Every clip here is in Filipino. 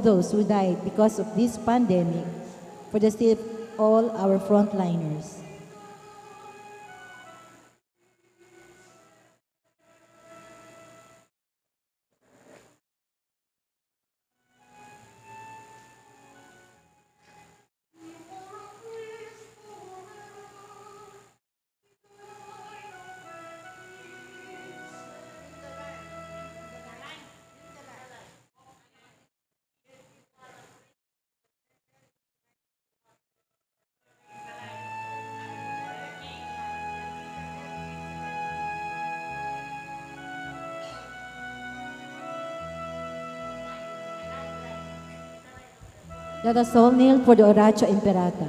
those who died because of this pandemic, for the sake of all our frontliners. Let us all kneel for the Oratio Imperata.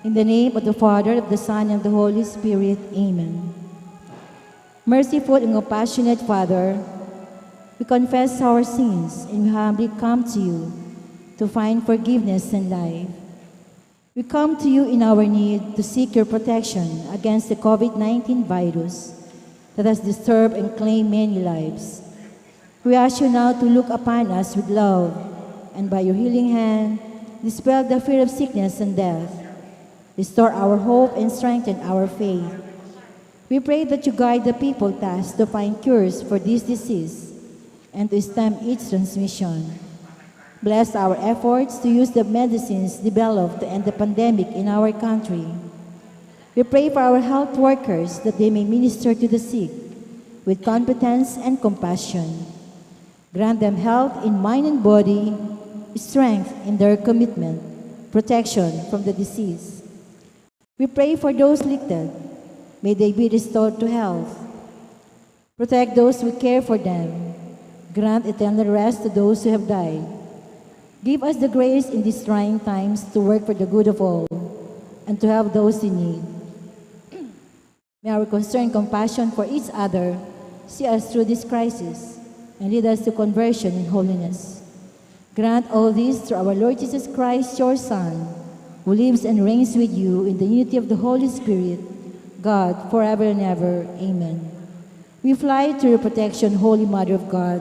In the name of the Father, of the Son, and of the Holy Spirit. Amen. Merciful and compassionate Father, we confess our sins and we humbly come to you to find forgiveness and life. We come to you in our need to seek your protection against the COVID-19 virus that has disturbed and claimed many lives. We ask you now to look upon us with love and by your healing hand, dispel the fear of sickness and death. Restore our hope and strengthen our faith. We pray that you guide the people tasked to find cures for this disease and to stem its transmission. Bless our efforts to use the medicines developed to end the pandemic in our country. We pray for our health workers that they may minister to the sick with competence and compassion. Grant them health in mind and body, strength in their commitment, protection from the disease. We pray for those afflicted. May they be restored to health. Protect those who care for them. Grant eternal rest to those who have died. Give us the grace in these trying times to work for the good of all and to help those in need. May our concern and compassion for each other see us through this crisis and lead us to conversion and holiness. Grant all this through our Lord Jesus Christ, your Son, who lives and reigns with you in the unity of the Holy Spirit, God, forever and ever. Amen. We fly to your protection, Holy Mother of God.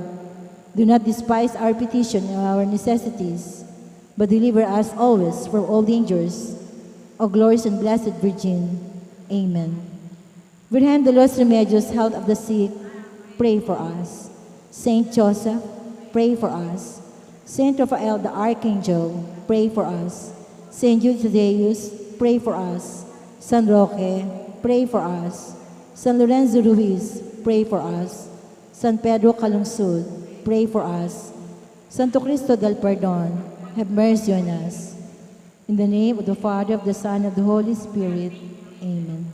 Do not despise our petition and our necessities, but deliver us always from all dangers. O glorious and blessed Virgin. Amen. Virgen de los Remedios, health of the sick, pray for us. Saint Joseph, pray for us. Saint Raphael the Archangel, pray for us. Saint Jude Thaddeus, pray for us. San Roque, pray for us. San Lorenzo Ruiz, pray for us. San Pedro Calungsod, pray for us. Santo Cristo del Perdon, have mercy on us. In the name of the Father, of the Son, and of the Holy Spirit. Amen.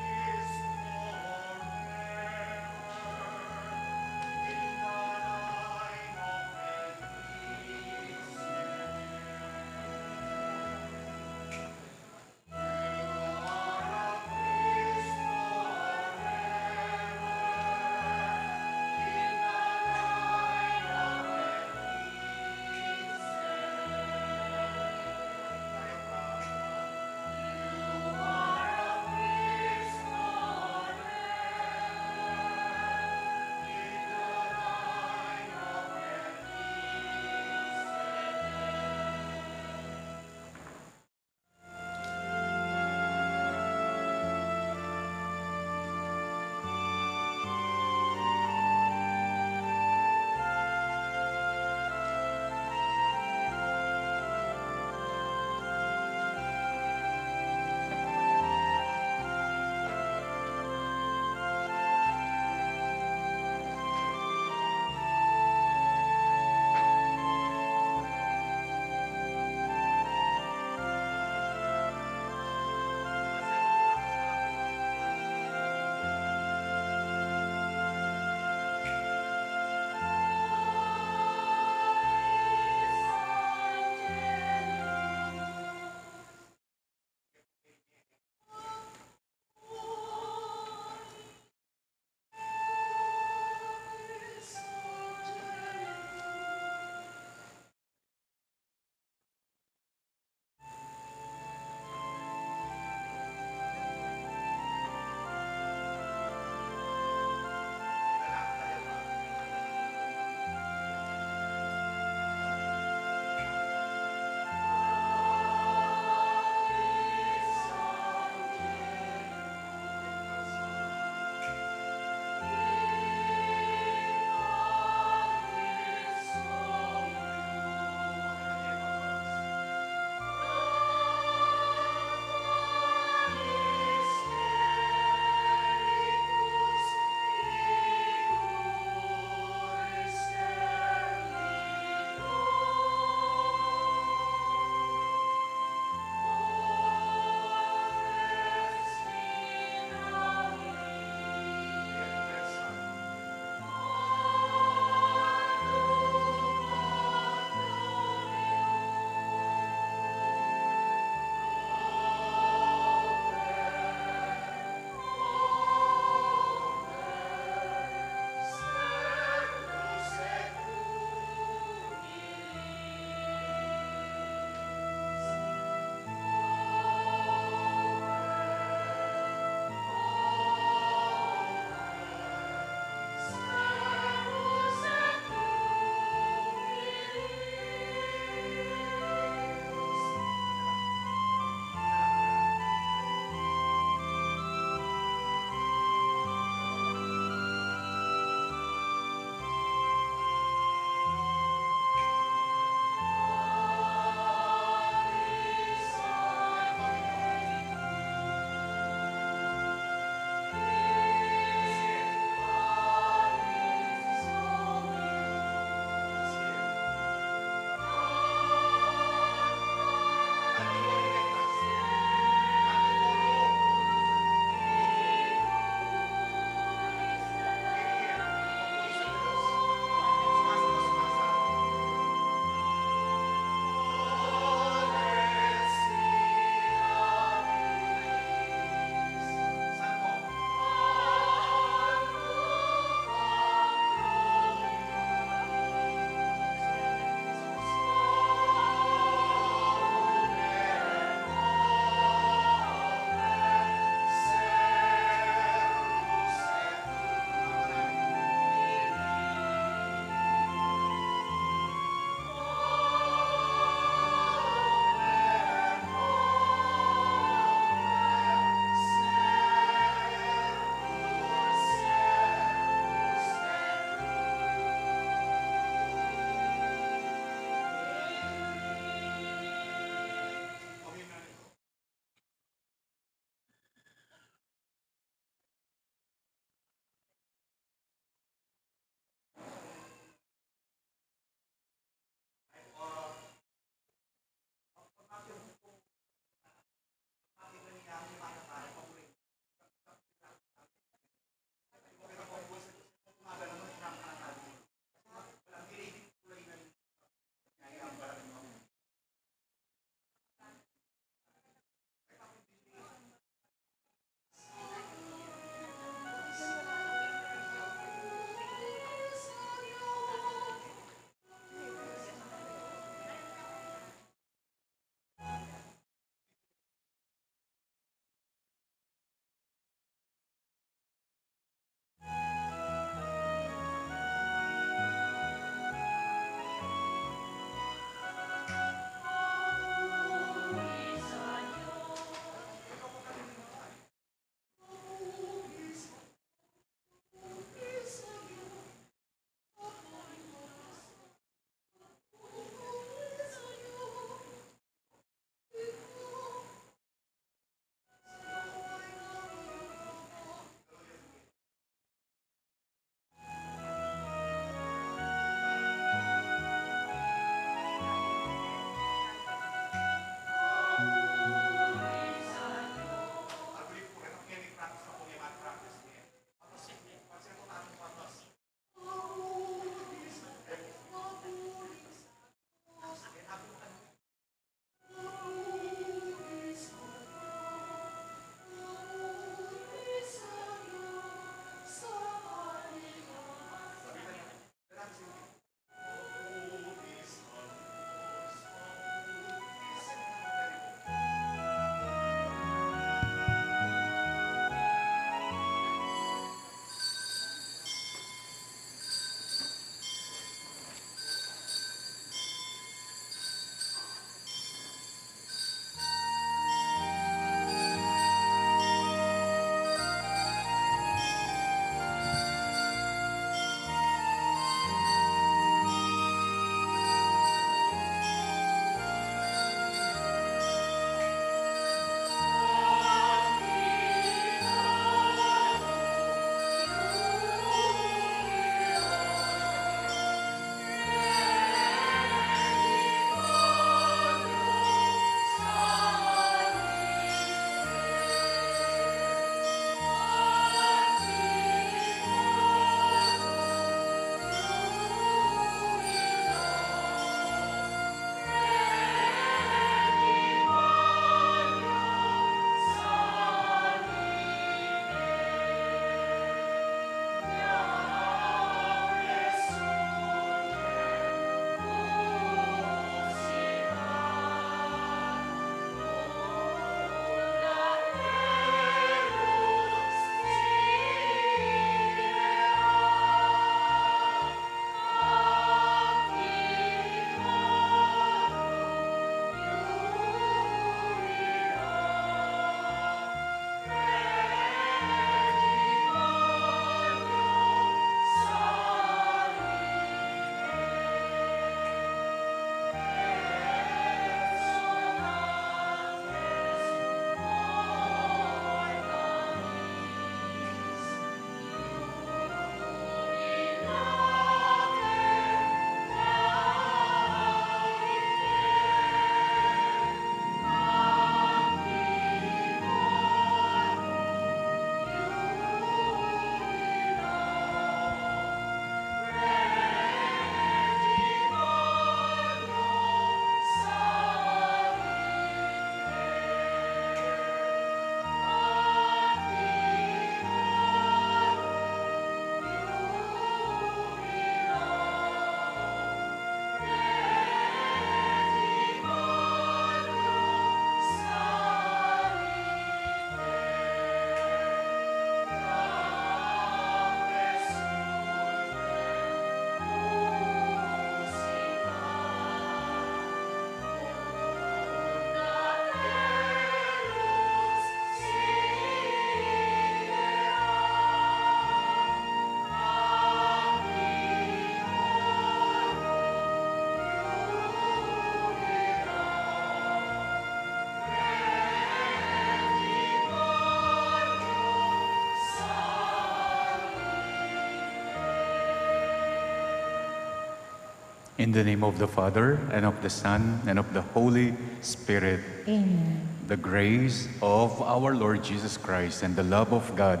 In the name of the Father, and of the Son, and of the Holy Spirit. Amen. The grace of our Lord Jesus Christ, and the love of God,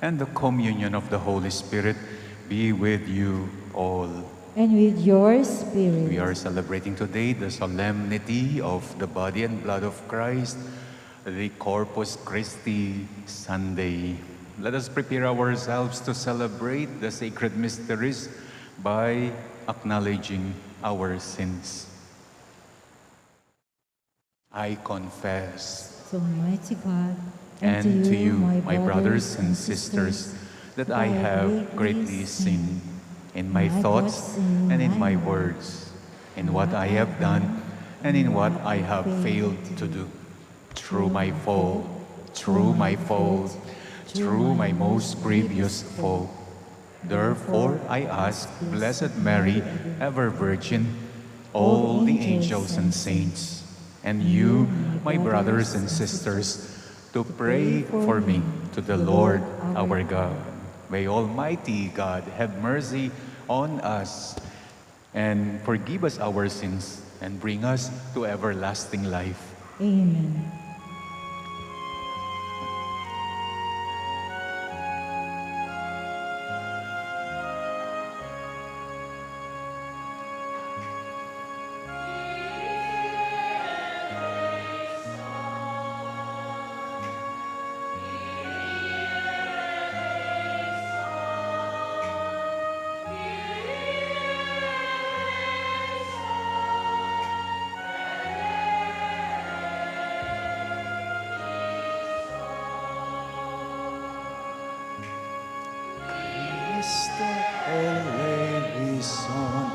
and the communion of the Holy Spirit be with you all. And with your spirit. We are celebrating today the solemnity of the body and blood of Christ, the Corpus Christi Sunday. Let us prepare ourselves to celebrate the sacred mysteries by acknowledging our sins. I confess, So, Almighty God, and to you, my brothers and sisters, that I have greatly sinned in my thoughts and in my words, in what I have done and in what I have failed to do. Through my fault, through my fault, through my most grievous fault. Therefore, I ask Blessed Mary, ever Virgin, all the angels and saints, and you, my brothers and sisters, to pray for me to the Lord our God. May Almighty God have mercy on us and forgive us our sins and bring us to everlasting life. Amen. Christe eleison,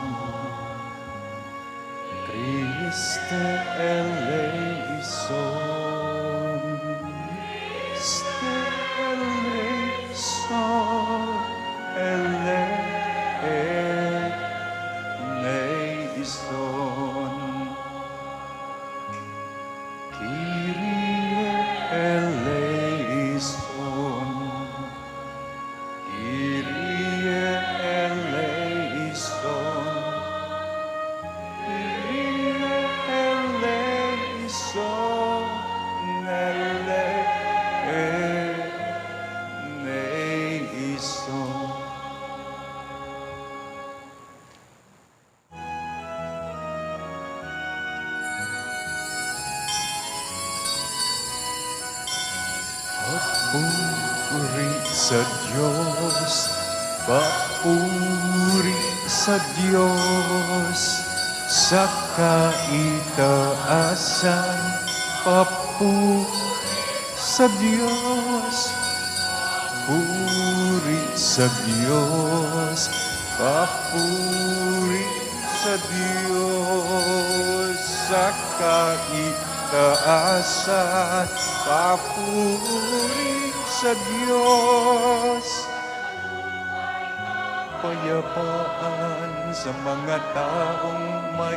Christe eleison, Christe eleison, eleison, Kyrie eleison, Kyrie eleison, Kyrie eleison, eleison. Papuri sa Diyos, papuri sa Diyos, sa kaitaasan, papuri sa Diyos, puri sa Diyos, papuri sa Diyos, sa kaitaasan, papuri sa Diyos. Payapaan sa mga taong may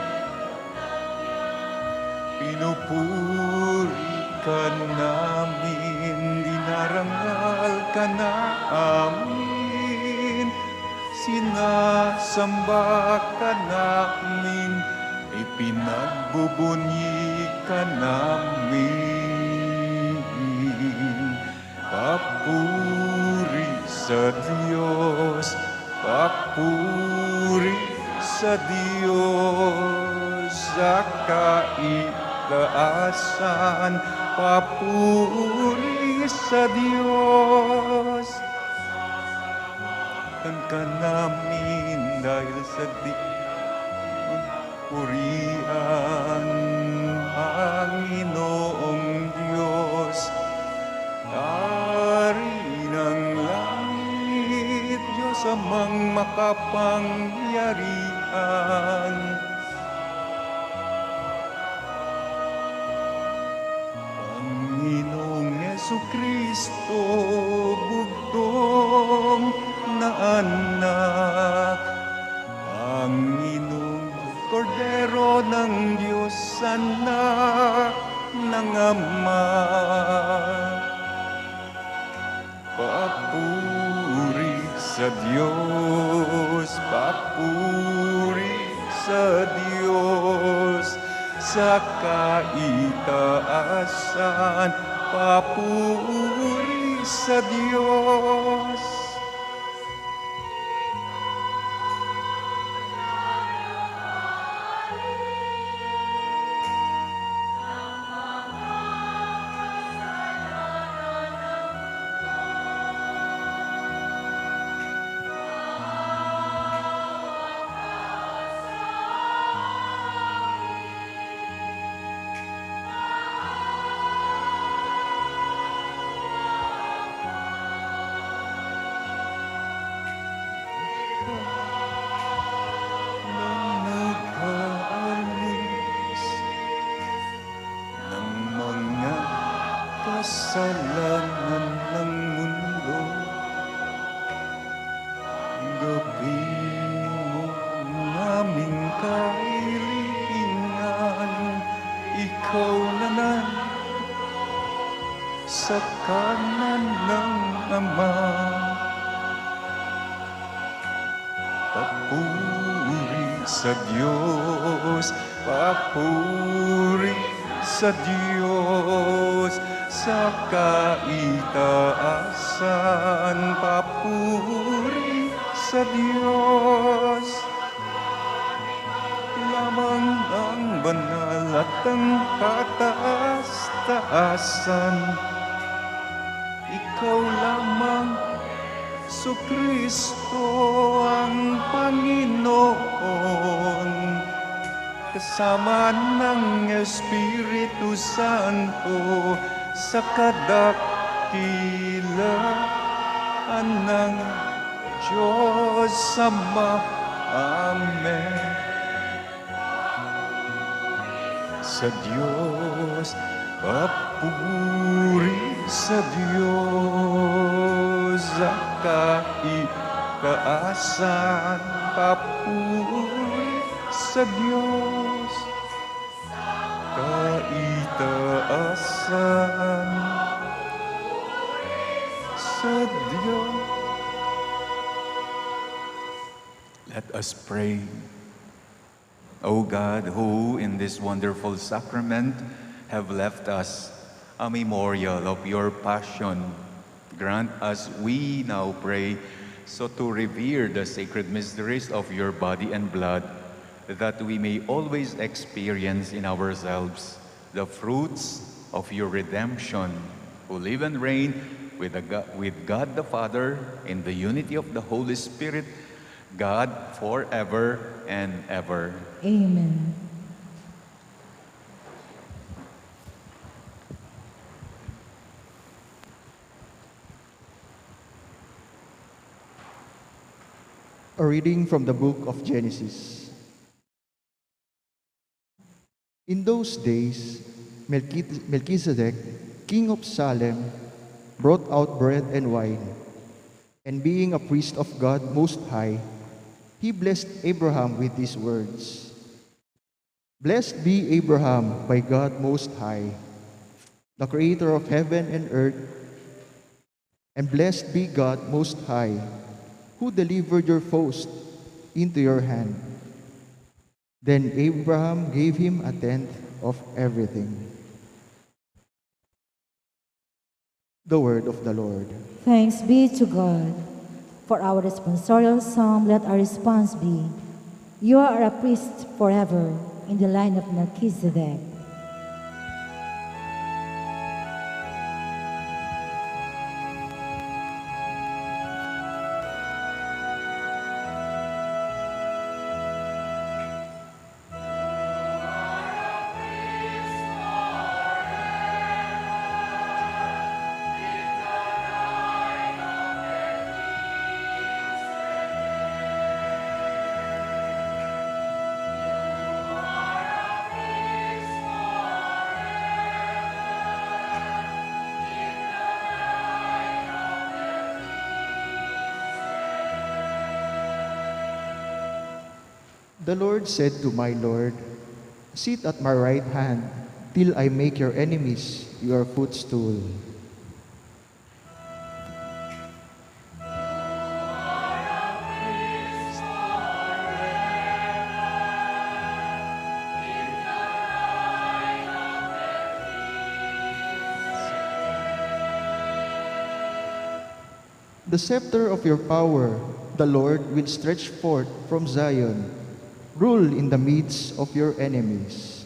pinupuri ka namin, dinarangal ka namin, sinasamba ka namin, ipinagbubunyi ka namin. Papuri sa Diyos, papuri sa Diyos, sa kaitaasan, papuri sa Diyos. Ang ka namin dahil sa purihan, Panginoong Diyos, Hari ng langit, Diyos amang makapangyarihan. Panginoong Jesucristo, bugtong na anak, Panginoong Kordero ng Diyos, anak ng Ama. Papuri sa Diyos, papuri sa Diyos, sa kaitaasan, papuri sa Diyos. Kasalanan ng mundo, gawin mo naming kahilingan, ikaw na sa kanan ng Ama. Papuri sa Diyos, papuri sa Diyos, sa kaitaasan, papuri sa Diyos. Lamang ang banal at ang kataas-taasan, ikaw lamang, Kristo ang Panginoon, kasama ng Espiritu Santo, sa kadakilaan ng Diyos Ama. Amen. Sa Diyos, papuri sa Diyos, sa kaitaasan, papuri sa Diyos, kaitaasan sa Diyos. Let us pray. O God, who in this wonderful sacrament have left us a memorial of your passion, grant us, we now pray, so to revere the sacred mysteries of your body and blood, that we may always experience in ourselves the fruits of your redemption, who live and reign with God the Father in the unity of the Holy Spirit, God forever and ever. Amen. A reading from the book of Genesis. In those days, Melchizedek, king of Salem, brought out bread and wine, and being a priest of God Most High, he blessed Abraham with these words: Blessed be Abraham by God Most High, the creator of heaven and earth, and blessed be God Most High, who delivered your foes into your hand. Then Abraham gave him a tenth of everything. The word of the Lord. Thanks be to God. For our responsorial psalm, let our response be, You are a priest forever in the line of Melchizedek. The Lord said to my Lord, Sit at my right hand, till I make your enemies your footstool. The scepter of your power, the Lord, will stretch forth from Zion. Rule in the midst of your enemies.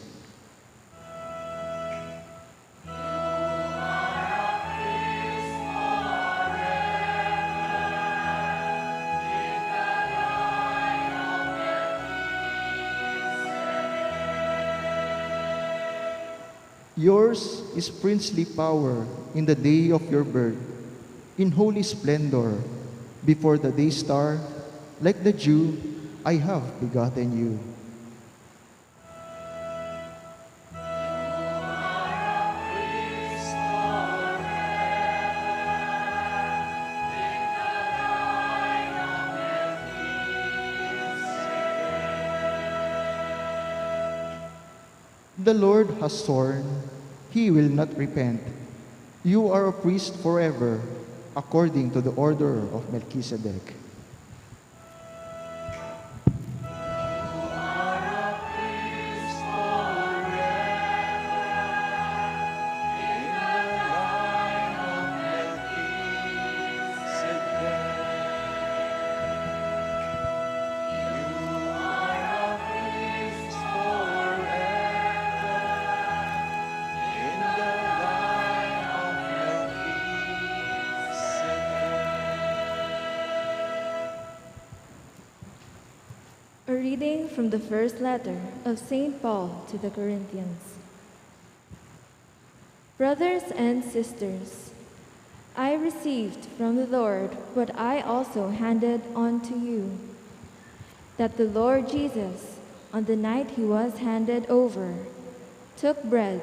Yours is princely power in the day of your birth, in holy splendor, before the day star, like the dew, I have begotten you. The Lord has sworn, he will not repent. You are a priest forever, according to the order of Melchizedek. A reading from the first letter of St. Paul to the Corinthians. Brothers and sisters, I received from the Lord what I also handed on to you, that the Lord Jesus, on the night he was handed over, took bread,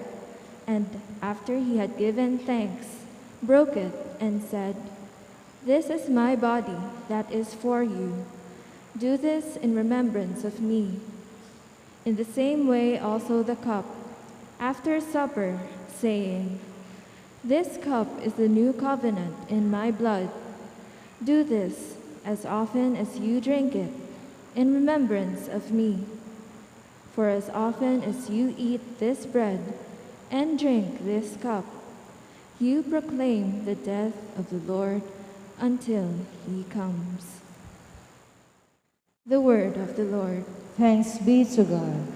and after he had given thanks, broke it and said, "This is my body that is for you. Do this in remembrance of me." In the same way also the cup, after supper, saying, "This cup is the new covenant in my blood. Do this as often as you drink it, in remembrance of me. For as often as you eat this bread and drink this cup, you proclaim the death of the Lord until he comes." The word of the Lord. Thanks be to God.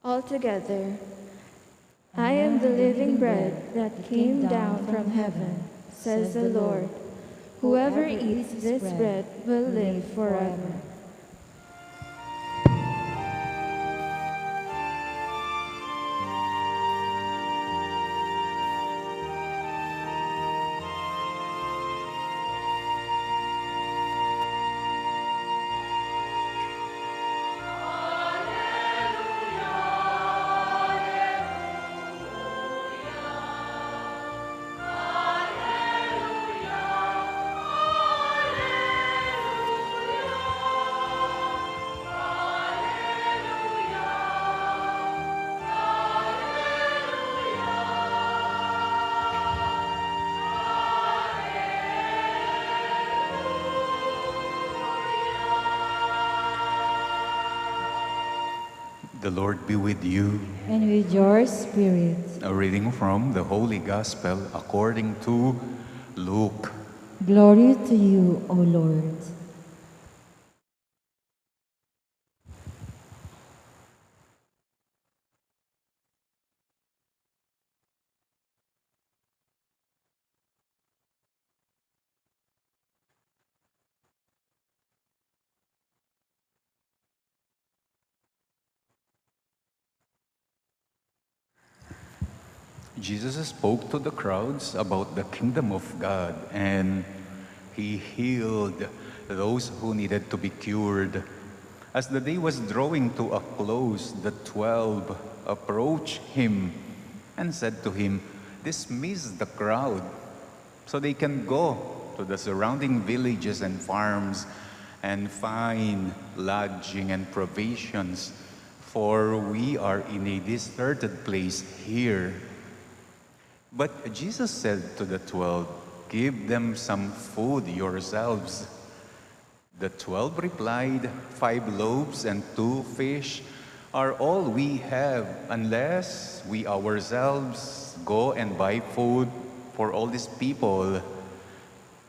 Altogether, I am the living bread that came down from heaven, says the Lord. Whoever eats this bread will live forever. The Lord be with you. And with your spirit. A reading from the Holy Gospel according to Luke. Glory to you, O Lord. Jesus spoke to the crowds about the kingdom of God, and he healed those who needed to be cured. As the day was drawing to a close, the 12 approached him and said to him, "Dismiss the crowd so they can go to the surrounding villages and farms and find lodging and provisions, for we are in a deserted place here." But Jesus said to the 12, "Give them some food yourselves." The 12 replied, "5 loaves and 2 fish are all we have, unless we ourselves go and buy food for all these people."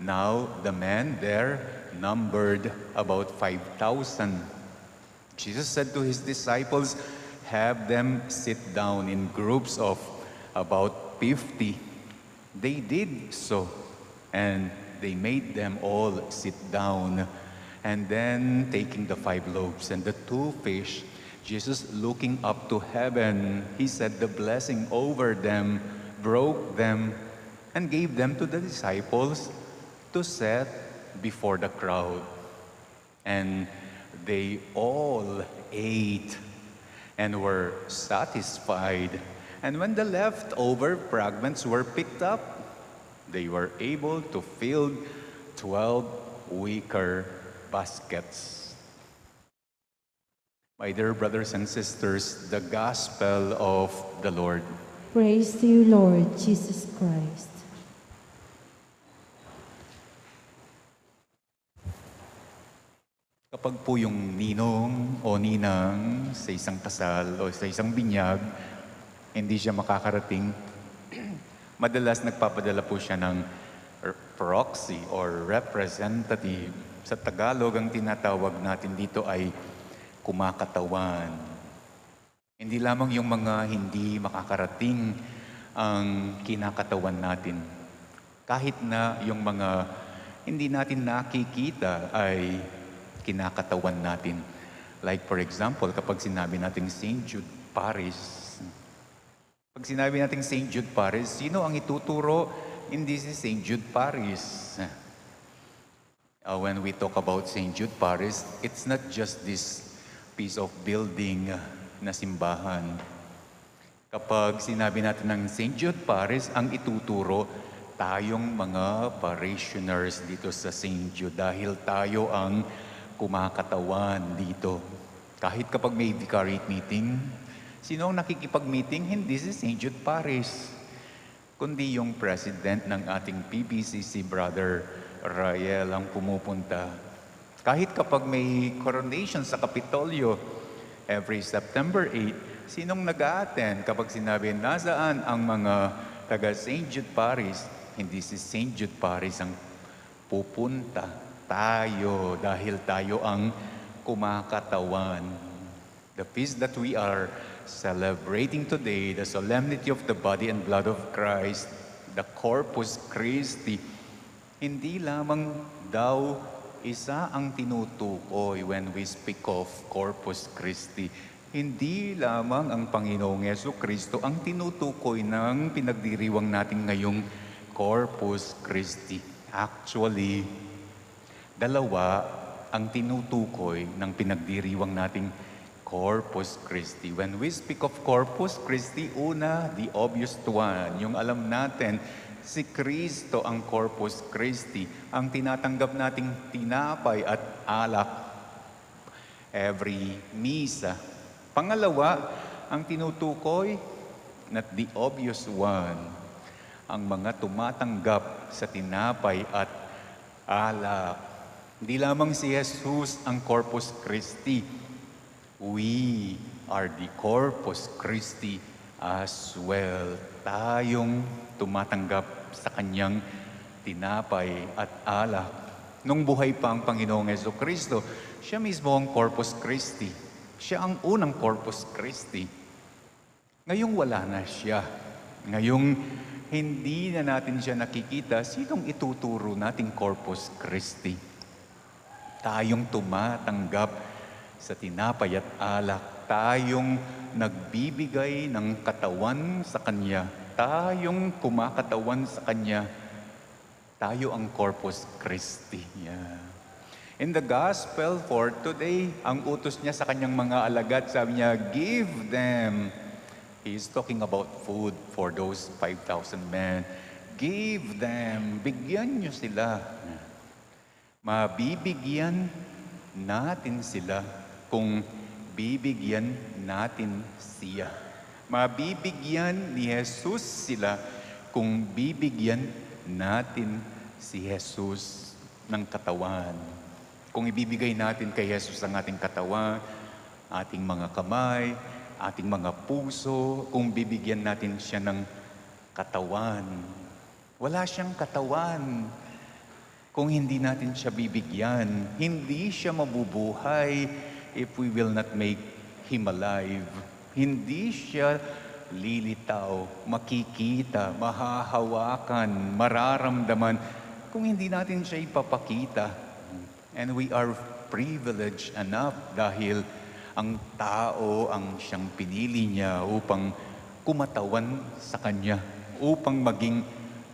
Now the men there numbered about 5,000. Jesus said to his disciples, "Have them sit down in groups of about 50. They did so, and they made them all sit down. And then, taking the 5 loaves and the 2 fish, Jesus, looking up to heaven, he said the blessing over them, broke them, and gave them to the disciples to set before the crowd. And they all ate and were satisfied. And when the leftover fragments were picked up, they were able to fill 12 wicker baskets. My dear brothers and sisters, the Gospel of the Lord. Praise to you, Lord Jesus Christ. Kapag po yung ninong o ninang sa isang kasal o sa isang binyag, hindi siya makakarating, madalas nagpapadala po siya ng proxy or representative. Sa Tagalog, ang tinatawag natin dito ay kumakatawan. Hindi lamang yung mga hindi makakarating ang kinakatawan natin. Kahit na yung mga hindi natin nakikita ay kinakatawan natin. Like for example, kapag sinabi natin St. Jude Parish, pag sinabi natin St. Jude Parish, sino ang ituturo? Hindi si St. Jude Parish. When we talk about St. Jude Parish, it's not just this piece of building na simbahan. Kapag sinabi natin ng St. Jude Parish, ang ituturo tayong mga parishioners dito sa St. Jude dahil tayo ang kumakatawan dito. Kahit kapag may vicariate meeting, sino ang nakikipag-meeting? Hindi si St. Jude Parish, kundi yung president ng ating PBCC, Brother Rael, ang pumupunta. Kahit kapag may coronation sa Kapitolyo, every September 8, sinong nag-a-attend kapag sinabi, nasaan ang mga taga St. Jude Parish? Hindi si St. Jude Parish ang pupunta. Tayo, dahil tayo ang kumakatawan. The feast that we are celebrating today, the solemnity of the body and blood of Christ, the Corpus Christi, hindi lamang daw isa ang tinutukoy when we speak of Corpus Christi. Hindi lamang ang Panginoong Jesucristo ang tinutukoy ng pinagdiriwang natin ngayong Corpus Christi. Actually, dalawa ang tinutukoy ng pinagdiriwang nating Corpus Christi. When we speak of Corpus Christi, una, the obvious one, yung alam natin, si Kristo ang Corpus Christi, ang tinatanggap nating tinapay at alak every misa. Pangalawa, ang tinutukoy, not the obvious one, ang mga tumatanggap sa tinapay at alak. Hindi lamang si Jesus ang Corpus Christi. We are the Corpus Christi as well. Tayong tumatanggap sa kanyang tinapay at alak. Nung buhay pa ang Panginoong Jesucristo, siya mismo ang Corpus Christi. Siya ang unang Corpus Christi. Ngayong wala na siya. Ngayong hindi na natin siya nakikita, sinong ituturo nating Corpus Christi? Tayong tumatanggap sa tinapay at alak. Tayong nagbibigay ng katawan sa Kanya. Tayong kumakatawan sa Kanya. Tayo ang Corpus Christi. Yeah. In the Gospel for today, ang utos niya sa Kanyang mga alagad, sabi niya, give them. He is talking about food for those 5,000 men. Give them. Bigyan niyo sila. Mabibigyan natin sila kung bibigyan natin siya. Mabibigyan ni Jesus sila kung bibigyan natin si Jesus ng katawan. Kung ibibigay natin kay Jesus ang ating katawan, ating mga kamay, ating mga puso, kung bibigyan natin siya ng katawan. Wala siyang katawan kung hindi natin siya bibigyan. Hindi siya mabubuhay if we will not make Him alive. Hindi siya lilitaw, makikita, mahahawakan, mararamdaman kung hindi natin siya ipapakita. And we are privileged enough dahil ang tao ang siyang pinili niya upang kumatawan sa Kanya, upang maging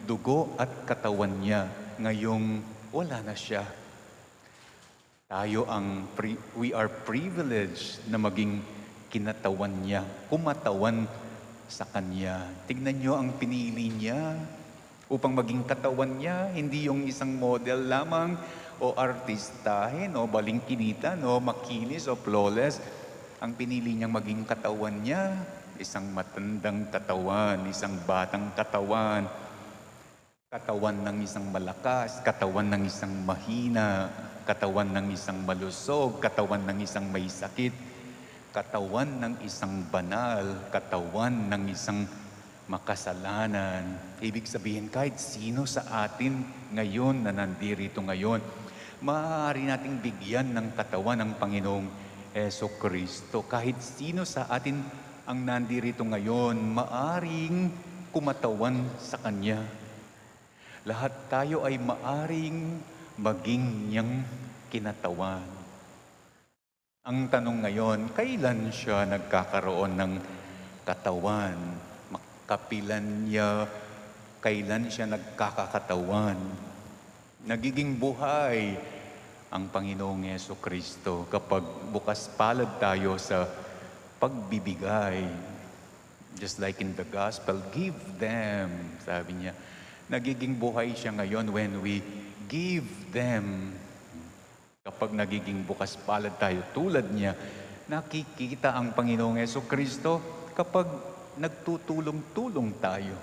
dugo at katawan niya. Ngayong wala na siya. We are privileged na maging kinatawan niya, kumatawan sa Kanya. Tignan niyo ang pinili niya upang maging katawan niya, hindi yung isang model lamang o artistahin o balingkinitan o makinis o flawless. Ang pinili niyang maging katawan niya, isang matandang katawan, isang batang katawan, katawan ng isang malakas, katawan ng isang mahina, katawan ng isang malusog, katawan ng isang may sakit, katawan ng isang banal, katawan ng isang makasalanan. Ibig sabihin, kahit sino sa atin ngayon na nandirito ngayon, maaari nating bigyan ng katawan ng Panginoong Jesucristo. Kahit sino sa atin ang nandirito ngayon, maaring kumatawan sa Kanya. Lahat tayo ay maaring maging niyang kinatawan. Ang tanong ngayon, kailan siya nagkakaroon ng katawan? Kapilan niya, kailan siya nagkakakatawan? Nagiging buhay ang Panginoong Jesucristo kapag bukas palad tayo sa pagbibigay. Just like in the gospel, give them, sabi niya. Nagiging buhay siya ngayon when we give them. Kapag nagiging bukas palad tayo tulad niya, nakikita ang Panginoong Jesucristo kapag nagtutulong-tulong tayo.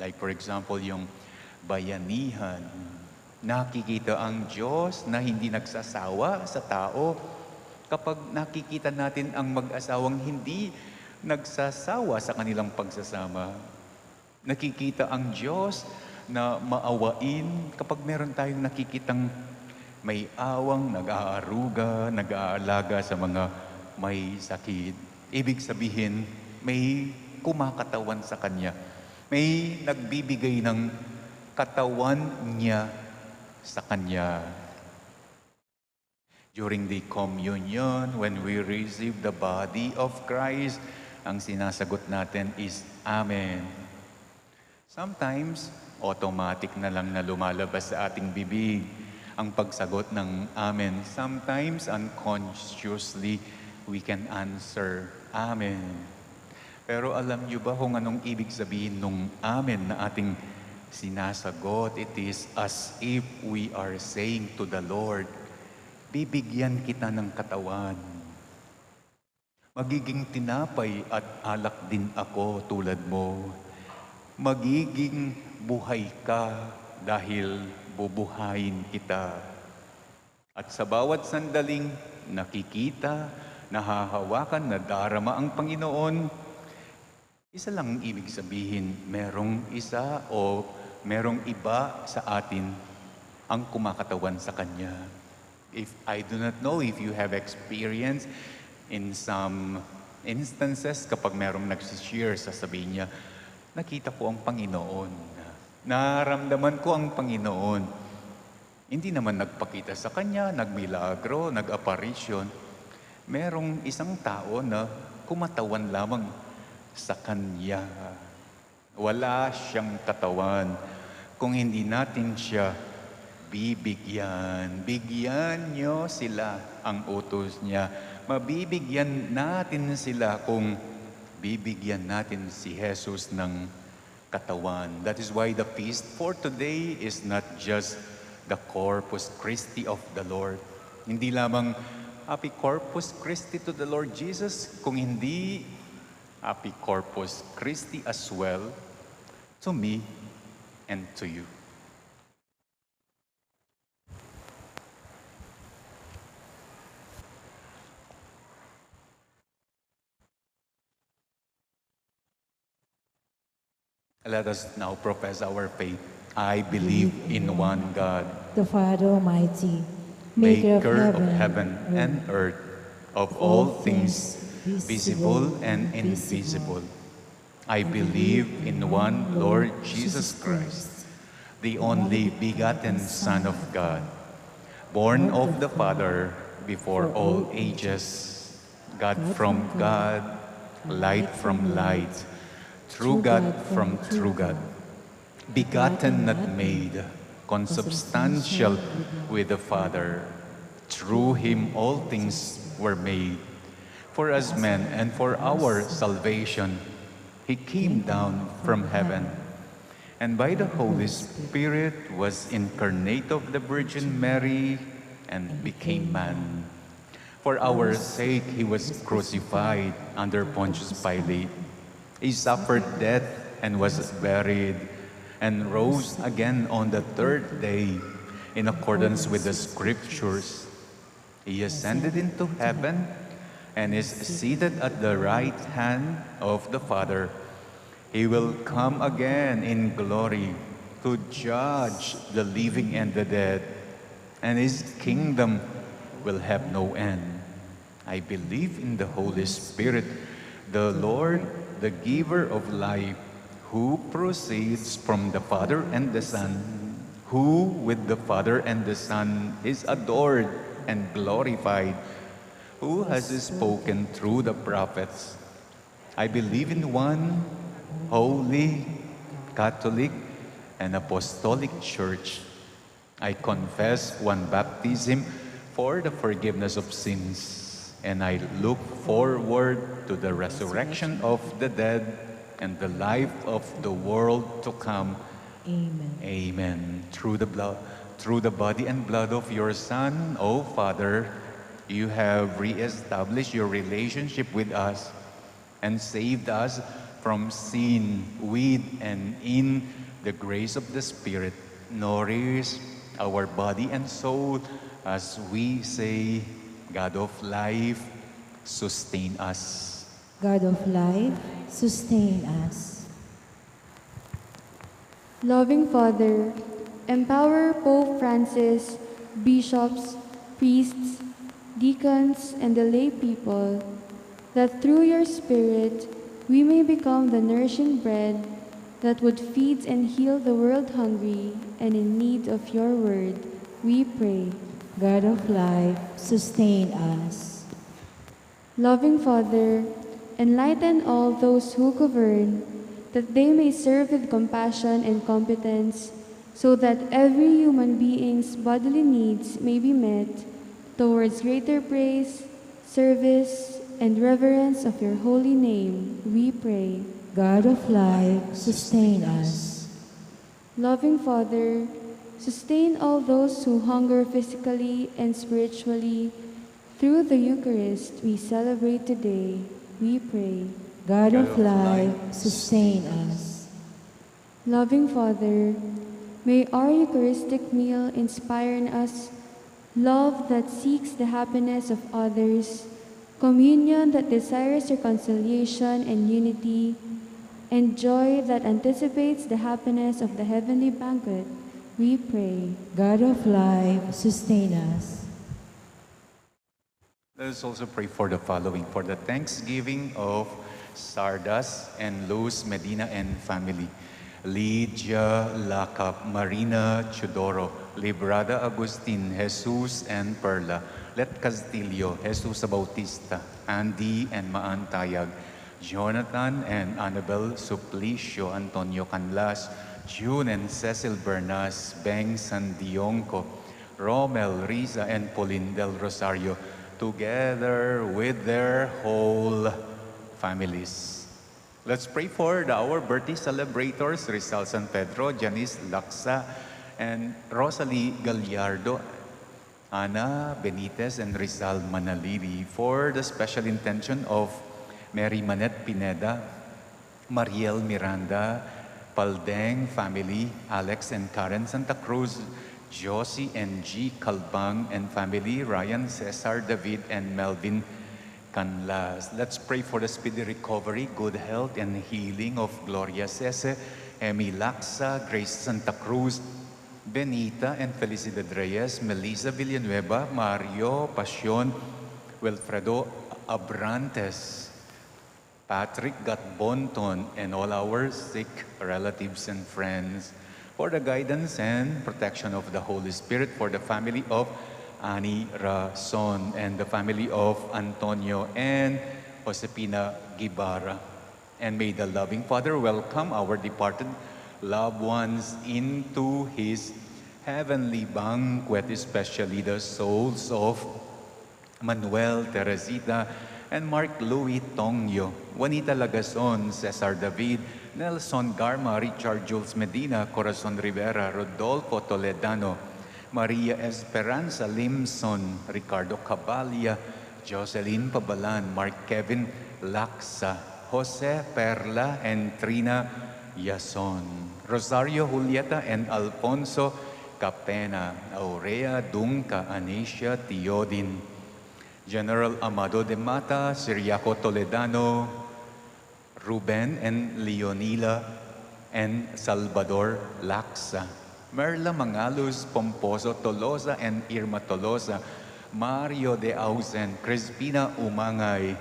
Like for example, yung bayanihan. Nakikita ang Diyos na hindi nagsasawa sa tao. Kapag nakikita natin ang mag-asawang hindi nagsasawa sa kanilang pagsasama. Nakikita ang Diyos na maawain kapag meron tayong nakikitang may awang, nag-aaruga, nag-aalaga sa mga may sakit. Ibig sabihin, may kumakatawan sa Kanya. May nagbibigay ng katawan niya sa Kanya. During the communion, when we receive the body of Christ, ang sinasagot natin is, Amen. Sometimes, automatic na lang na lumalabas sa ating bibig ang pagsagot ng Amen. Sometimes, unconsciously, we can answer, Amen. Pero alam niyo ba kung anong ibig sabihin nung Amen na ating sinasagot? It is as if we are saying to the Lord, bibigyan kita ng katawan. Magiging tinapay at alak din ako tulad mo. Magiging buhay ka dahil bubuhayin kita. At sa bawat sandaling nakikita, nahahawakan, nadarama ang Panginoon, isa lang ang ibig sabihin, merong isa o merong iba sa atin ang kumakatawan sa Kanya. If I do not know if you have experience in some instances, kapag merong nagsishare, sasabihin niya, nakita ko ang Panginoon. Naramdaman ko ang Panginoon. Hindi naman nagpakita sa Kanya, nagmilagro, nag-apparition. Merong isang tao na kumatawan lamang sa Kanya. Wala siyang katawan kung hindi natin siya bibigyan. Bigyan niyo sila ang utos niya. Mabibigyan natin sila kung bibigyan natin si Jesus ng katawan. That is why the feast for today is not just the Corpus Christi of the Lord. Hindi lamang Happy Corpus Christi to the Lord Jesus, kung hindi Happy Corpus Christi as well to me and to you. Let us now profess our faith. I believe in one God, the Father Almighty, maker of heaven and earth, of all things visible and invisible. I believe in one Lord Jesus Christ, the only begotten Son of God, born of the Father before all ages, God from God, light from light, true God from true God, begotten not made, consubstantial with the Father. Through him all things were made. For as men and for our salvation, he came down from heaven, and by the Holy Spirit was incarnate of the Virgin Mary and became man. For our sake he was crucified under Pontius Pilate. He suffered death and was buried, and rose again on the third day in accordance with the Scriptures. He ascended into heaven and is seated at the right hand of the Father. He will come again in glory to judge the living and the dead, and his kingdom will have no end. I believe in the Holy Spirit, the Lord, the giver of life, who proceeds from the Father and the Son, who with the Father and the Son is adored and glorified, who has spoken through the prophets. I believe in one holy, Catholic, and Apostolic Church. I confess one baptism for the forgiveness of sins, and I look forward to the resurrection of the dead and the life of the world to come. Amen. Amen. Through the body and blood of your Son, O Father, you have reestablished your relationship with us and saved us from sin with and in the grace of the Spirit. Nourish our body and soul as we say, God of life, sustain us. God of life, sustain us. Loving Father, empower Pope Francis, bishops, priests, deacons, and the lay people, that through your Spirit we may become the nourishing bread that would feed and heal the world hungry and in need of your word. We pray. God of life, sustain us. Loving Father, enlighten all those who govern, that they may serve with compassion and competence, so that every human being's bodily needs may be met towards greater praise, service, and reverence of your holy name, we pray. God of life, sustain us. Loving Father, sustain all those who hunger physically and spiritually through the Eucharist we celebrate today, we pray. God of life, sustain us. Loving Father, may our Eucharistic meal inspire in us love that seeks the happiness of others, communion that desires reconciliation and unity, and joy that anticipates the happiness of the heavenly banquet, we pray. God of life, sustain us. Let us also pray for the following, for the thanksgiving of Sardas and Luz Medina and family, Lydia Lacap, Marina Chudoro, Librada Agustin, Jesus and Perla, Let Castillo, Jesus Bautista, Andy and Maantayag, Jonathan and Annabel Suplicio, Antonio Canlas, June and Cecil Bernas, Beng Sandionco, Romel, Riza and Pauline del Rosario, together with their whole families. Let's pray for our birthday celebrators, Rizal San Pedro, Janice Laksa, and Rosalie Gallardo, Ana Benitez, and Rizal Manaliri, for the special intention of Mary Manette Pineda, Mariel Miranda, Paldeng family, Alex and Karen Santa Cruz, Josie and G. Calbang and family, Ryan, Cesar, David, and Melvin Canlas. Let's pray for the speedy recovery, good health, and healing of Gloria Cese, Emi Laksa, Grace Santa Cruz, Benita and Felicidad Reyes, Melissa Villanueva, Mario Pasion, Wilfredo Abrantes, Patrick Gatbonton, and all our sick relatives and friends, for the guidance and protection of the Holy Spirit, for the family of Ani Rason and the family of Antonio and Josepina Gibara. And may the loving Father welcome our departed loved ones into His heavenly banquet, especially the souls of Manuel, Teresita, and Mark Louis Tongyo, Juanita Lagason, Cesar David, Nelson Garma, Richard Jules Medina, Corazon Rivera, Rodolfo Toledano, Maria Esperanza Limson, Ricardo Cabalia, Jocelyn Pabalan, Mark Kevin Laksa, Jose Perla, and Trina Yason, Rosario Julieta and Alfonso Capena, Aurea Dunca, Anisha Tiodin, General Amado de Mata, Siriaco Toledano, Ruben and Leonila, and Salvador Laksa, Merla Mangalus, Pomposo Tolosa and Irma Tolosa, Mario de Ausen, Crispina Umangay,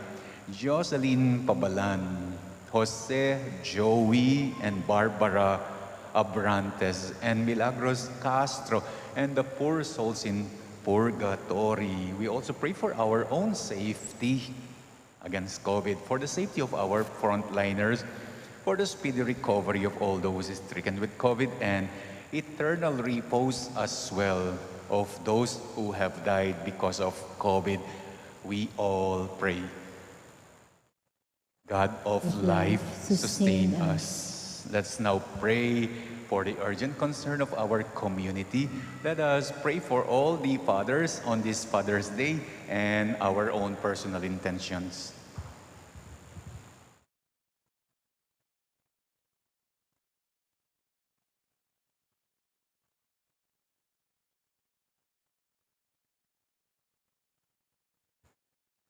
Jocelyn Pabalan, Jose, Joey, and Barbara Abrantes, and Milagros Castro, and the poor souls in purgatory. We also pray for our own safety against COVID, for the safety of our frontliners, for the speedy recovery of all those stricken with COVID, and eternal repose as well of those who have died because of COVID. We all pray. God of life, sustain us. Let's now pray for the urgent concern of our community. Let us pray for all the fathers on this Father's Day and our own personal intentions.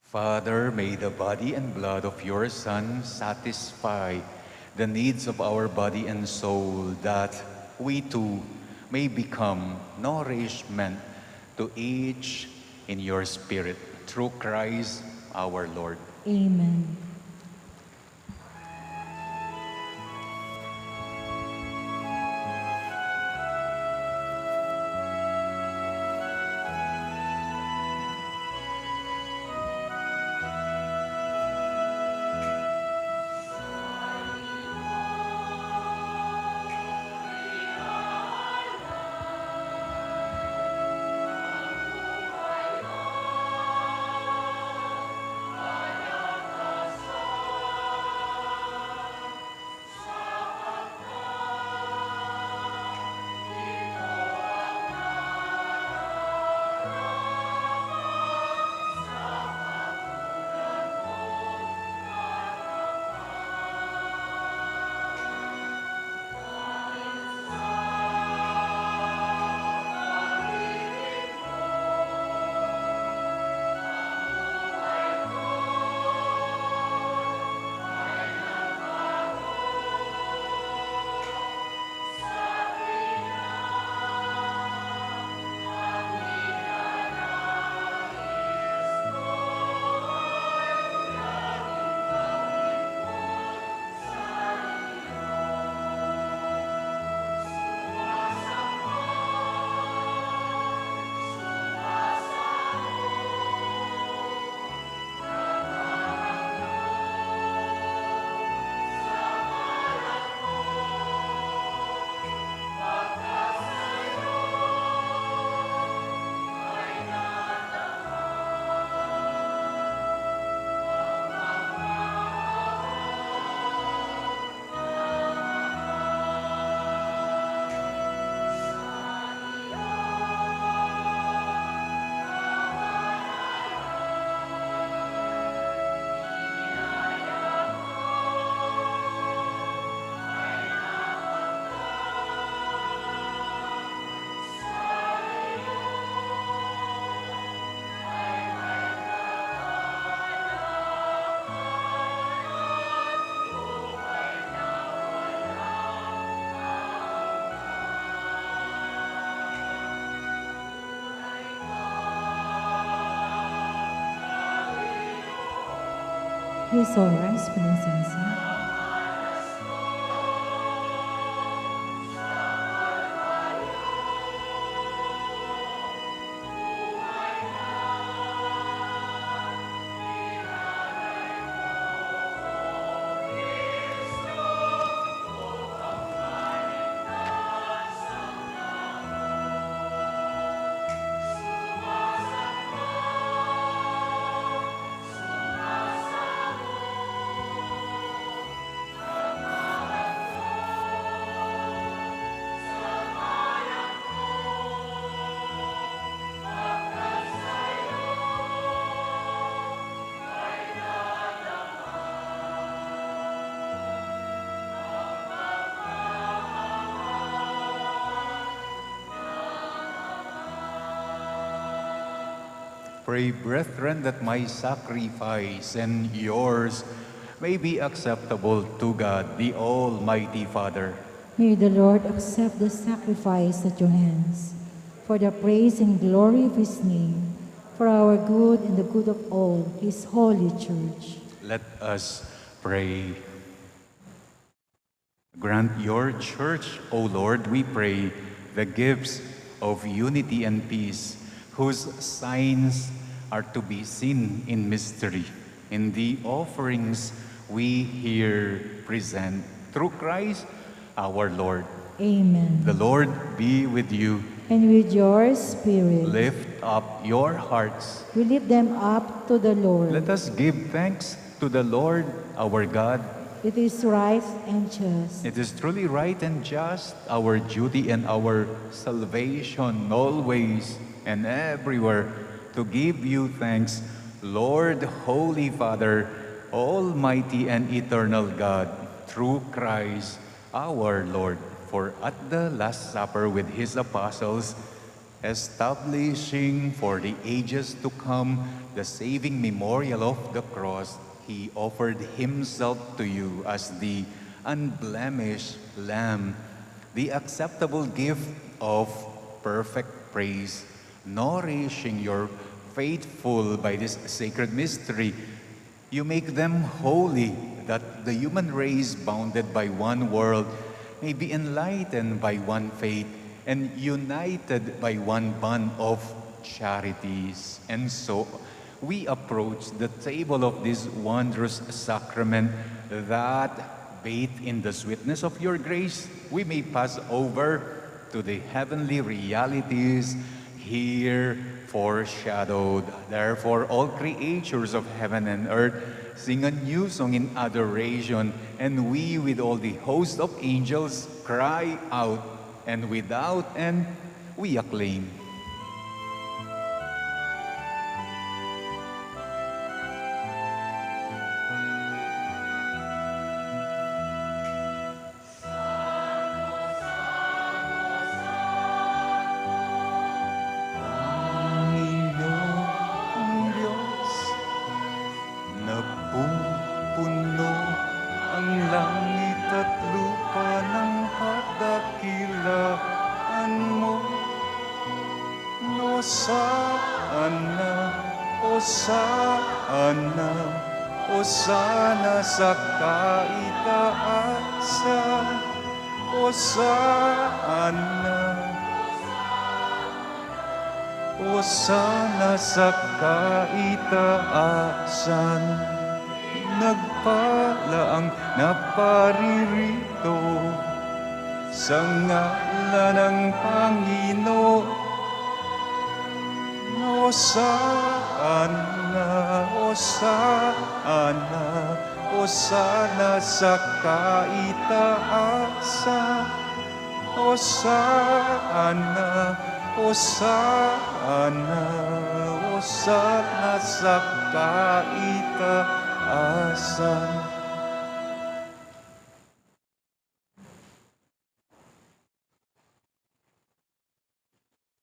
Father, may the body and blood of your Son satisfy the needs of our body and soul, that we too may become nourishment to each in your spirit, through Christ our Lord. Amen. Please all rise for the incense. Pray, brethren, that my sacrifice and yours may be acceptable to God, the Almighty Father. May the Lord accept the sacrifice at your hands, for the praise and glory of his name, for our good and the good of all his holy church. Let us pray. Grant your church, O Lord, we pray, the gifts of unity and peace, whose signs are to be seen in mystery, in the offerings we here present through Christ our Lord. Amen. The Lord be with you. And with your spirit, Lift up your hearts. we lift them up to the Lord. Let us give thanks to the Lord our God. It is right and just. It is truly right and just, our duty and our salvation always and everywhere, to give you thanks, Lord, Holy Father, Almighty and eternal God, through Christ our Lord. For at the Last Supper with his apostles, establishing for the ages to come the saving memorial of the cross, he offered himself to you as the unblemished Lamb, the acceptable gift of perfect praise, nourishing your faithful by this sacred mystery. You make them holy, that the human race, bounded by one world, may be enlightened by one faith and united by one bond of charities. And so we approach the table of this wondrous sacrament, that, bathed in the sweetness of your grace, we may pass over to the heavenly realities here foreshadowed. Therefore, all creatures of heaven and earth sing a new song in adoration, and we with all the host of angels cry out, and without end we acclaim. Napupuno ang langit at lupa ng kadakilaan mo. Hosana, Hosana, Hosana sa kaitaasan. Hosana, Hosana sa kaitaasan. Nagpala ang naparirito sa ngalan ng Panginoon. Hosana, Hosana, Hosana sa kaitaasan. Hosana, Hosana, Hosana sa kaitaasan.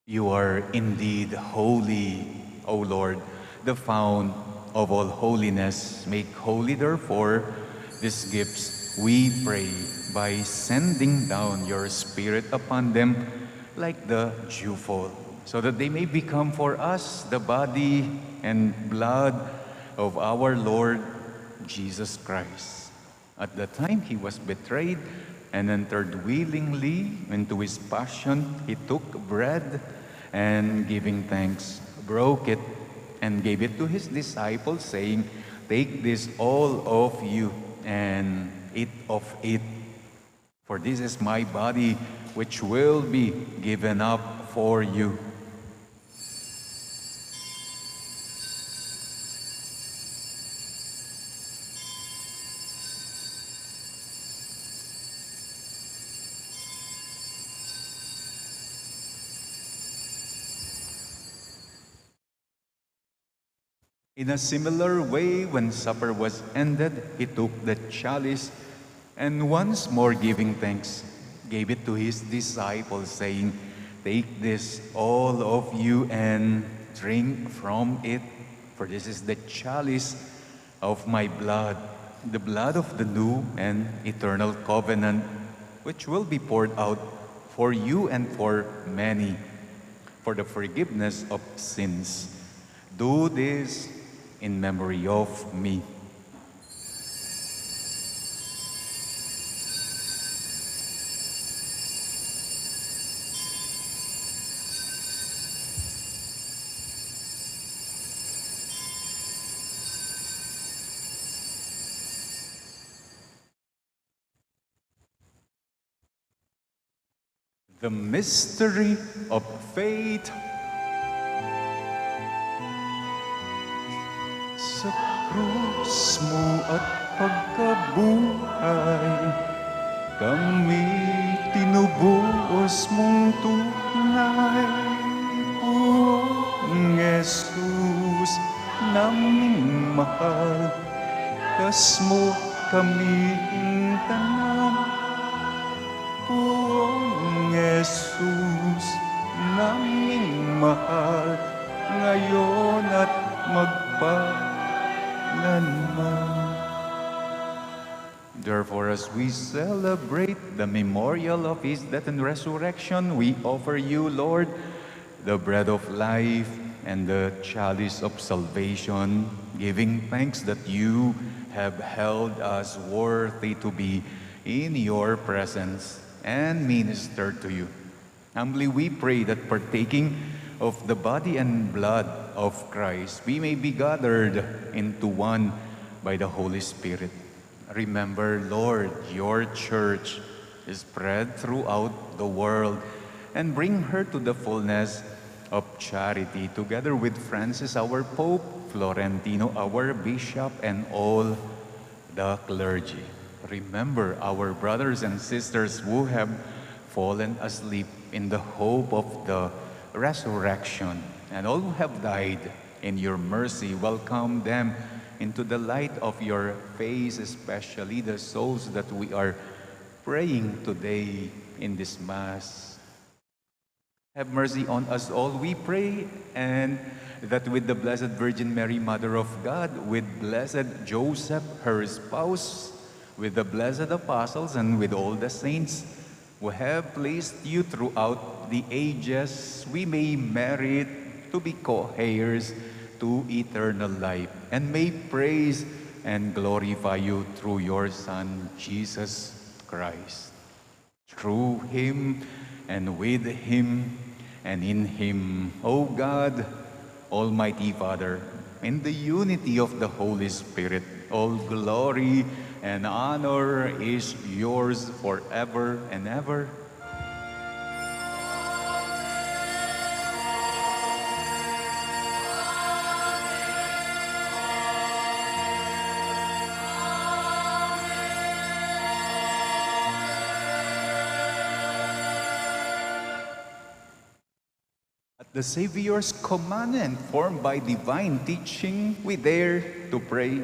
You are indeed holy, O Lord, the fount of all holiness. Make holy, therefore, these gifts, we pray, by sending down your Spirit upon them like the dewfall, so that they may become for us the body and blood of our Lord Jesus Christ. At the time he was betrayed and entered willingly into his passion, he took bread and giving thanks, broke it and gave it to his disciples, saying, "Take this all of you and eat of it. For this is my body, which will be given up for you." In a similar way, when supper was ended, he took the chalice and once more giving thanks, gave it to his disciples, saying, "Take this, all of you, and drink from it, for this is the chalice of my blood, the blood of the new and eternal covenant, which will be poured out for you and for many, for the forgiveness of sins. Do this in memory of me." The mystery of faith. Sa krus mo at pagkabuhay, kami tinubuos mong tunay. Buong Jesus naming mahal, kas mo kaming tanan. Buong Jesus naming mahal, ngayon at magpalanman. Therefore, as we celebrate the memorial of his death and resurrection, we offer you, Lord, the bread of life and the chalice of salvation, giving thanks that you have held us worthy to be in your presence and minister to you. Humbly we pray that partaking of the body and blood of Christ, we may be gathered into one by the Holy Spirit. Remember, Lord, your church is spread throughout the world, and bring her to the fullness of charity, together with Francis, our Pope, Florentino, our Bishop, and all the clergy. Remember our brothers and sisters who have fallen asleep in the hope of the resurrection, and all who have died. In your mercy, welcome them into the light of your face, especially the souls that we are praying today in this Mass. Have mercy on us all, we pray, and that with the Blessed Virgin Mary, Mother of God, with Blessed Joseph, her spouse, with the blessed apostles, and with all the saints who have placed you throughout the ages, we may merit to be co-heirs to eternal life, and may praise and glorify you through your Son, Jesus Christ. Through him, and with him, and in him, O God, Almighty Father, in the unity of the Holy Spirit, all glory and honor is yours forever and ever. At the Savior's command and formed by divine teaching, we dare to pray.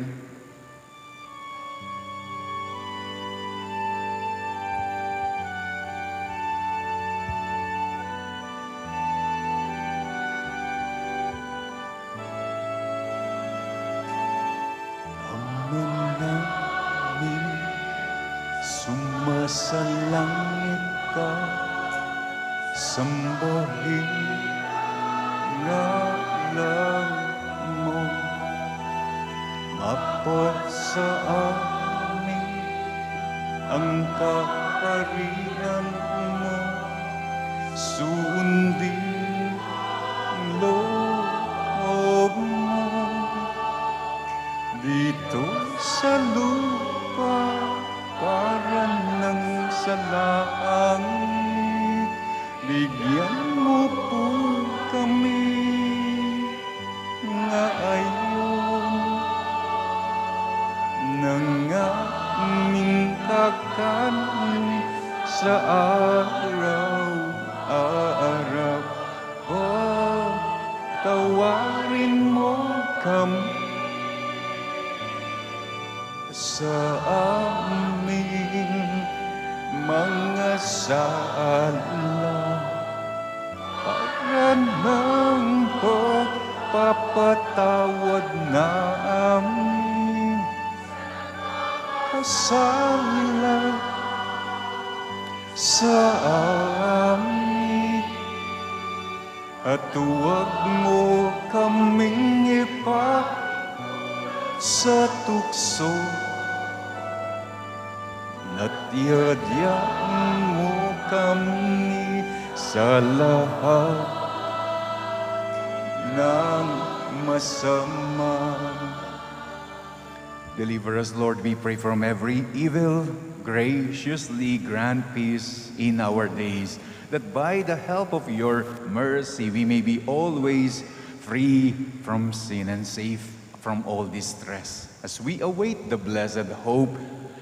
Ama namin, sumasalangit ka, sambahin ngalan mo, dapat sa amin ang kaharian mo, sundin ang loob mo dito sa lupa para nang sa langit. Bigyan mo po kami nga ayon ng aming kakanin sa araw-araw. Patawarin mo kami sa aming mga sala, para ng pagpapatawad namin kasala sa amin. At huwag mo kaming sa tukso, at yadyan mo kami sa lahat ng masama. Deliver us, Lord, we pray, from every evil. Graciously grant peace in our days, that by the help of your mercy we may be always free from sin and safe from all distress, as we await the blessed hope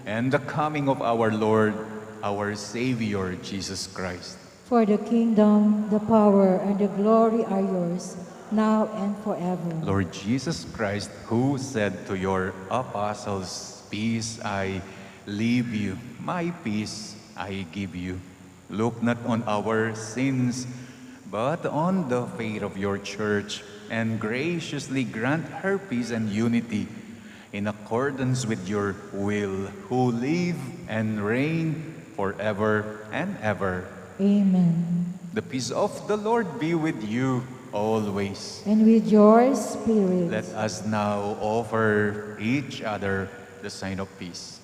and the coming of our Lord, our Savior, Jesus Christ. For the kingdom, the power, and the glory are yours, now and forever. Lord Jesus Christ, who said to your apostles, "Peace I leave you, my peace I give you," look not on our sins, but on the faith of your church, and graciously grant her peace and unity in accordance with your will, who live and reign forever and ever. Amen. The peace of the Lord be with you always. And with your spirit. Let us now offer each other the sign of peace.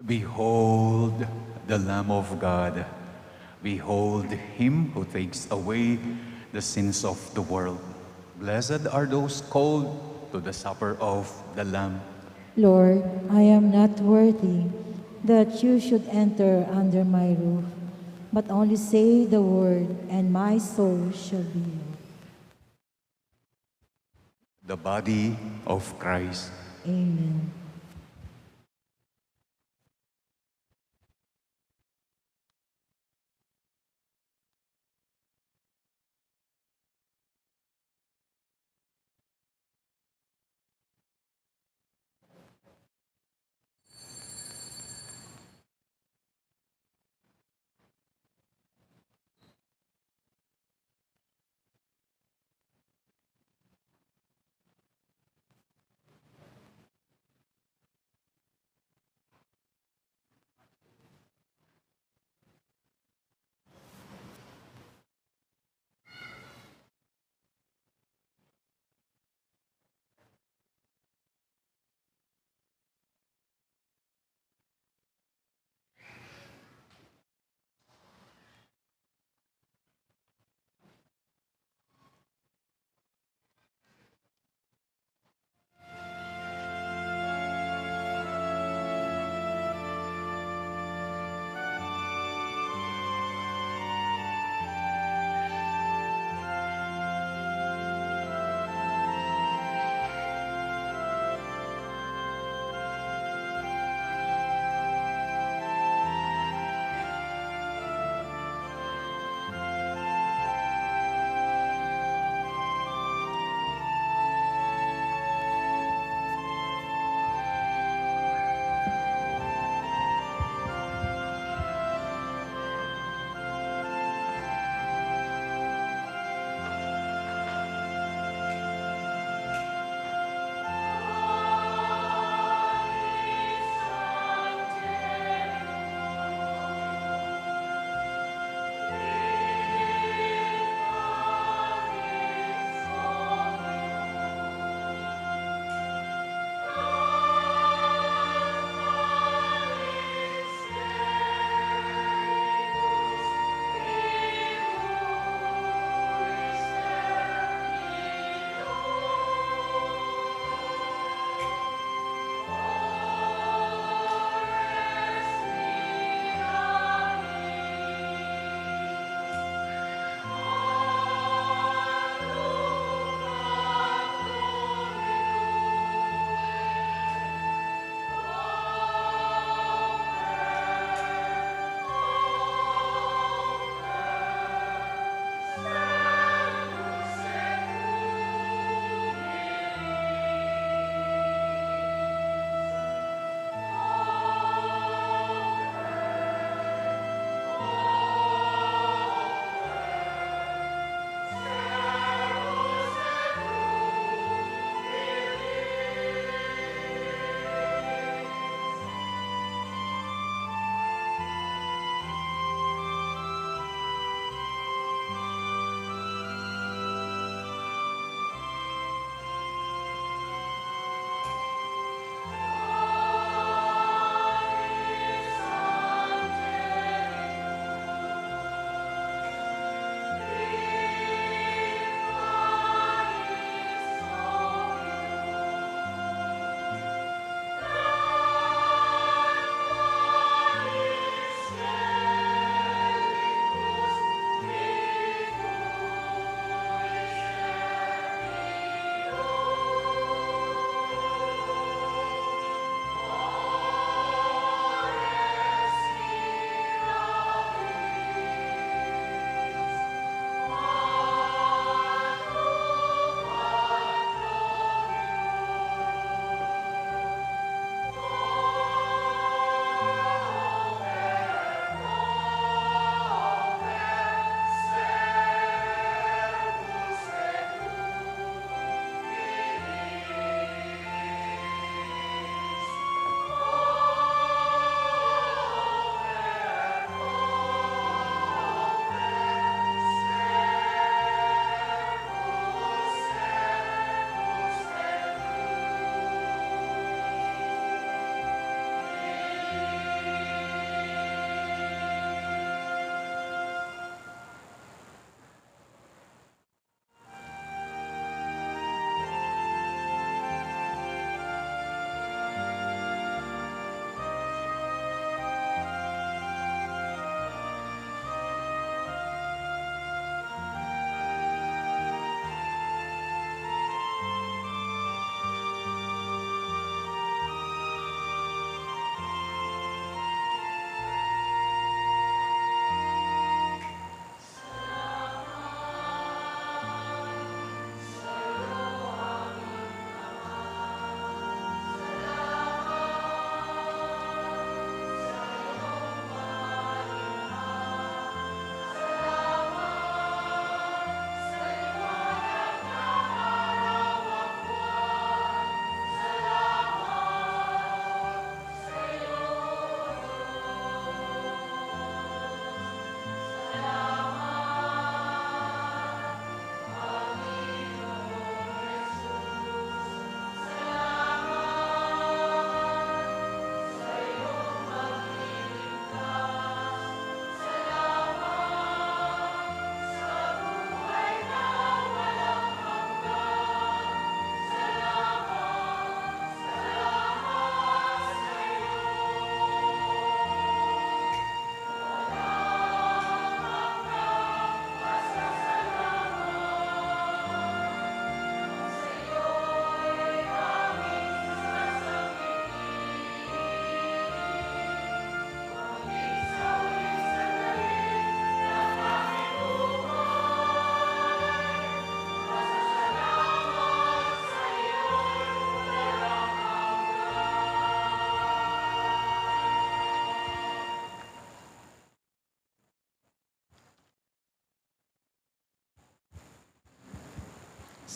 Behold the Lamb of God. Behold him who takes away the sins of the world. Blessed are those called to the supper of the Lamb. Lord, I am not worthy that you should enter under my roof, but only say the word, and my soul shall be healed. The body of Christ. Amen.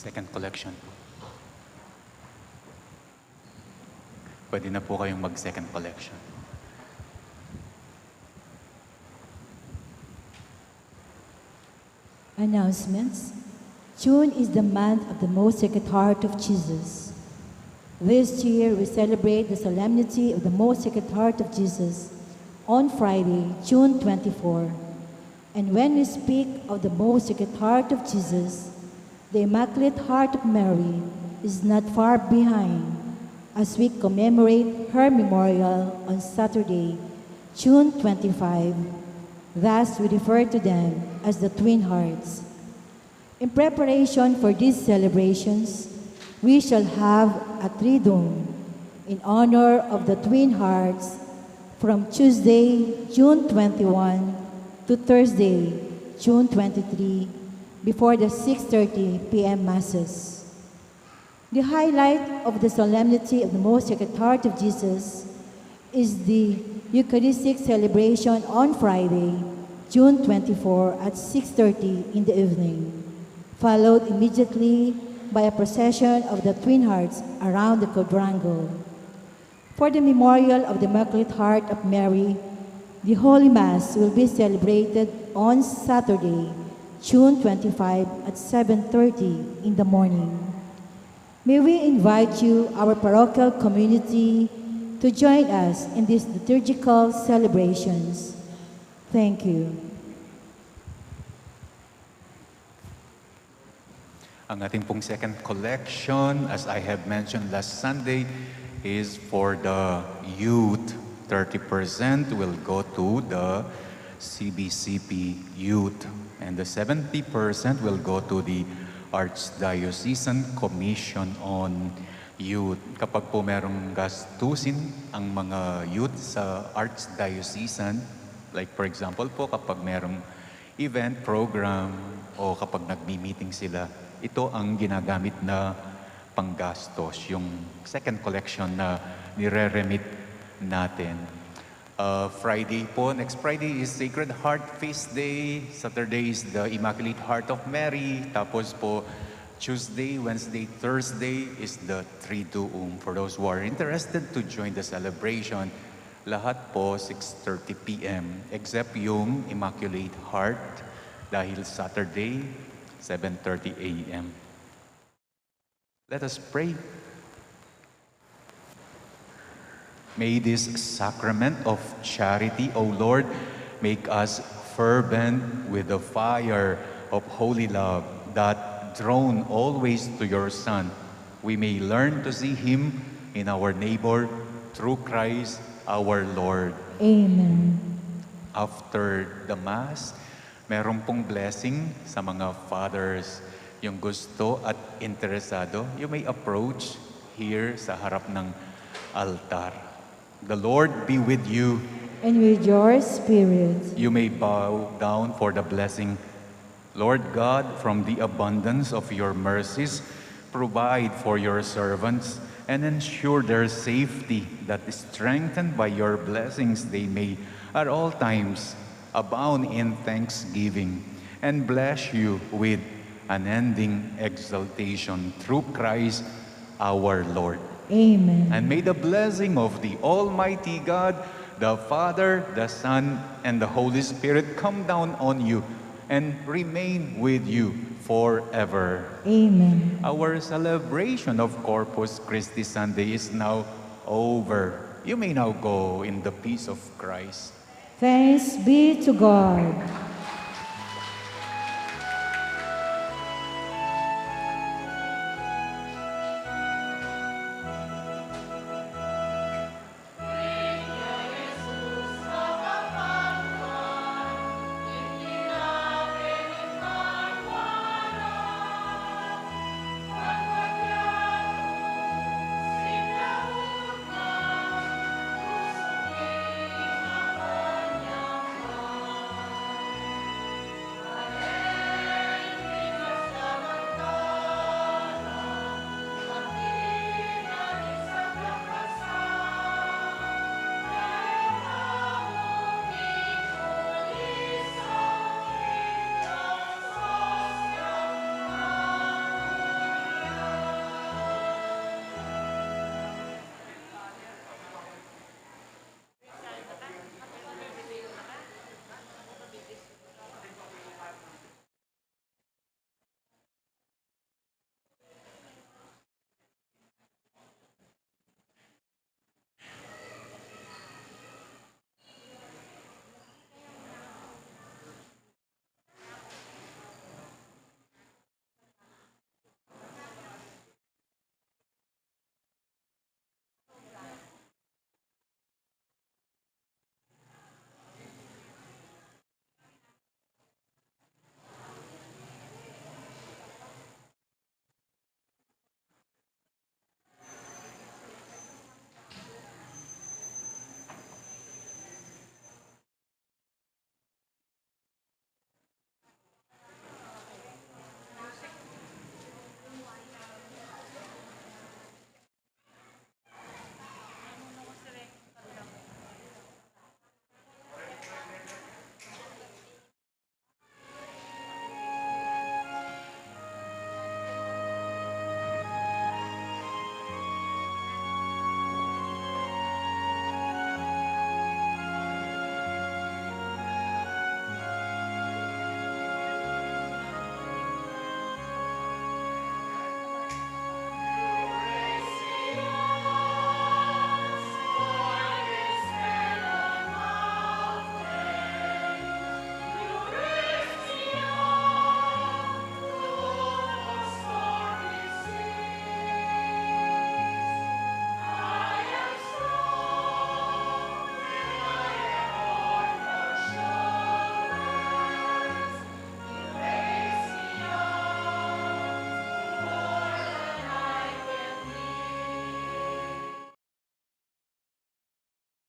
Second collection. Pwede na po kayong mag-second collection. Announcements. June is the month of the Most Sacred Heart of Jesus. This year, we celebrate the solemnity of the Most Sacred Heart of Jesus on Friday, June 24. And when we speak of the Most Sacred Heart of Jesus, the Immaculate Heart of Mary is not far behind as we commemorate her memorial on Saturday, June 25. Thus, we refer to them as the Twin Hearts. In preparation for these celebrations, we shall have a Triduum in honor of the Twin Hearts from Tuesday, June 21 to Thursday, June 23, before the 6:30 p.m. Masses. The highlight of the solemnity of the Most Sacred Heart of Jesus is the Eucharistic celebration on Friday, June 24 at 6:30 in the evening, followed immediately by a procession of the Twin Hearts around the quadrangle. For the memorial of the Immaculate Heart of Mary, the Holy Mass will be celebrated on Saturday, June 25 at 7:30 in the morning. May we invite you, our parochial community, to join us in these liturgical celebrations. Thank you. Ang ating pong second collection, as I have mentioned last Sunday, is for the youth. 30% will go to the CBCP youth, and the 70% will go to the Archdiocesan Commission on Youth. Kapag po merong gastusin ang mga youth sa Archdiocesan, like for example po kapag merong event, program, o kapag nagmi-meeting sila, ito ang ginagamit na panggastos, yung second collection na nire-remit natin. Friday po, next Friday is Sacred Heart Feast Day. Saturday is the Immaculate Heart of Mary. Tapos po, Tuesday, Wednesday, Thursday is the Triduum. For those who are interested to join the celebration, lahat po 6:30 p.m. except yung Immaculate Heart dahil Saturday, 7:30 a.m. Let us pray. May this sacrament of charity, O Lord, make us fervent with the fire of holy love, that drawn always to your Son, we may learn to see Him in our neighbor through Christ our Lord. Amen. After the Mass, meron pong blessing sa mga fathers. Yung gusto at interesado, you may approach here sa harap ng altar. The Lord be with you. And with your spirit. You may bow down for the blessing. Lord God, from the abundance of your mercies, provide for your servants and ensure their safety, that strengthened by your blessings they may at all times abound in thanksgiving and bless you with unending exaltation through Christ our Lord. Amen. And may the blessing of the Almighty God, the Father, the Son, and the Holy Spirit come down on you and remain with you forever. Amen. Our celebration of Corpus Christi Sunday is now over. You may now go in the peace of Christ. Thanks be to God.